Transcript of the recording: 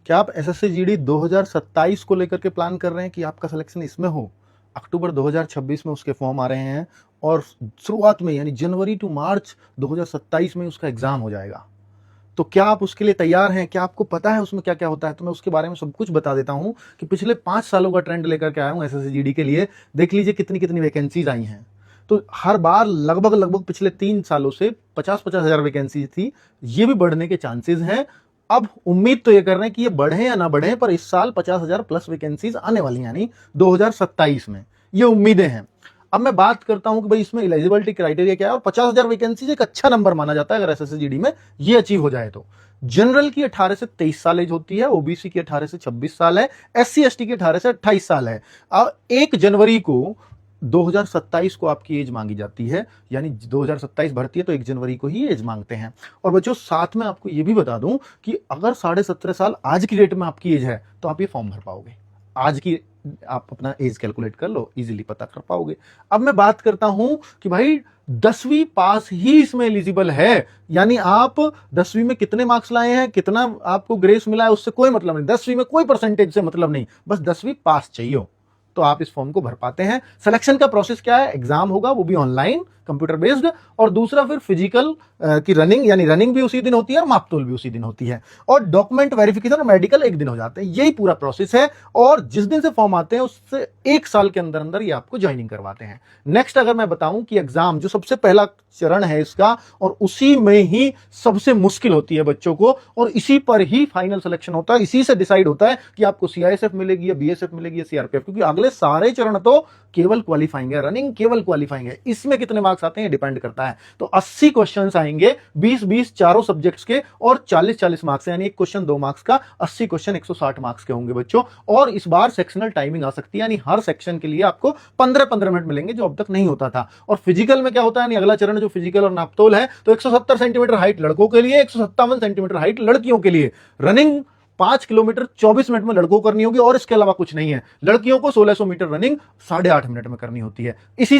क्या आप SSC GD 2027 को लेकर के प्लान कर रहे हैं कि आपका सिलेक्शन इसमें हो? अक्टूबर 2026 में उसके फॉर्म आ रहे हैं और शुरुआत में यानी जनवरी टू मार्च 2027 में उसका एग्जाम हो जाएगा। तो क्या आप उसके लिए तैयार हैं? क्या आपको पता है उसमें क्या क्या होता है? तो मैं उसके बारे में सब कुछ बता देता हूं कि पिछले 5 सालों का ट्रेंड लेकर के आया हूं एसएससी जीडी के लिए। देख लीजिए कितनी कितनी वैकेंसीज आई हैं। तो हर बार लगभग लगभग पिछले 3 सालों से 50-50 हजार वैकेंसी थी। ये भी बढ़ने के चांसेस हैं। अब उम्मीद तो ये कर रहे हैं कि ये बढ़े या ना बढ़े, पर इस साल 50,000 प्लस वैकेंसीज आने वाली, यानी 2027 में ये उम्मीदें हैं। अब मैं बात करता हूं कि भाई इसमें एलिजिबिलिटी क्राइटेरिया क्या है, और 50,000 वैकेंसीज एक अच्छा नंबर माना जाता है अगर एसएससी जीडी में ये अचीव हो जाए तो। जनरल की 18 से 23 साल एज होती है, ओबीसी की 18 से 26 साल है, एससी एसटी की 18 से 28 साल है। अब 1 जनवरी को 2027 को आपकी एज मांगी जाती है, यानी 2027 भर्ती है तो 1 जनवरी को ही एज मांगते हैं। और बच्चों साथ में आपको यह भी बता दूं कि अगर 17.5 साल आज की डेट में आपकी एज है तो आप ये फॉर्म भर पाओगे। आज की आप अपना एज कैलकुलेट कर लो, इजीली पता कर पाओगे। अब मैं बात करता हूं कि भाई 10वीं पास ही इसमें एलिजिबल है, यानी आप 10वीं में कितने मार्क्स लाए हैं, कितना आपको ग्रेस मिला है, उससे कोई मतलब नहीं। 10वीं में कोई परसेंटेज से मतलब नहीं, बस 10वीं पास चाहिए तो आप इस फॉर्म को भर पाते हैं। सिलेक्शन का प्रोसेस क्या है? एग्जाम होगा, वो भी ऑनलाइन कंप्यूटर बेस्ड, और दूसरा फिर फिजिकल की रनिंग, यानी रनिंग भी उसी दिन होती है और मापतोल भी उसी दिन होती है, और डॉक्यूमेंट वेरिफिकेशन और मेडिकल एक दिन हो जाते हैं। यही पूरा प्रोसेस है, और जिस दिन से फॉर्म आते हैं उससे 1 साल के अंदर अंदर ये आपको ज्वाइनिंग करवाते हैं। नेक्स्ट अगर मैं बताऊं कि एग्जाम जो सबसे पहला चरण है इसका, और उसी में ही सबसे मुश्किल होती है बच्चों को, और इसी पर ही फाइनल सिलेक्शन होता है, इसी से डिसाइड होता है कि आपको सीआईएसएफ मिलेगी या बीएसएफ मिलेगी या सीआरपीएफ, क्योंकि अगले सारे चरण तो केवल क्वालिफाइंग है, रनिंग केवल क्वालिफाइंग है। इसमें कितने मार्क्स आते हैं डिपेंड करता है। तो 80 क्वेश्चंस आएंगे, 20-20 चारों सब्जेक्ट्स के, और 40-40 मार्क्स, यानी एक क्वेश्चन 2 मार्क्स का, 80 क्वेश्चन 160 मार्क्स के होंगे बच्चों। और इस बार सेक्शनल टाइमिंग आ सकती है, यानी हर सेक्शन के लिए आपको 15-15 मिनट मिलेंगे, जो अब तक नहीं होता था। और फिजिकल में क्या होता है, अगला चरण जो फिजिकल और नापतोल है, तो 170 सेंटीमीटर हाइट लड़कों के लिए, 157 सेंटीमीटर हाइट लड़कियों के लिए। रनिंग 5 किलोमीटर 24 मिनट में लड़कों को करनी होगी, और इसके अलावा कुछ नहीं है। लड़कियों को 1600 मीटर रनिंग 8.5 मिनट में करनी होती है। इसी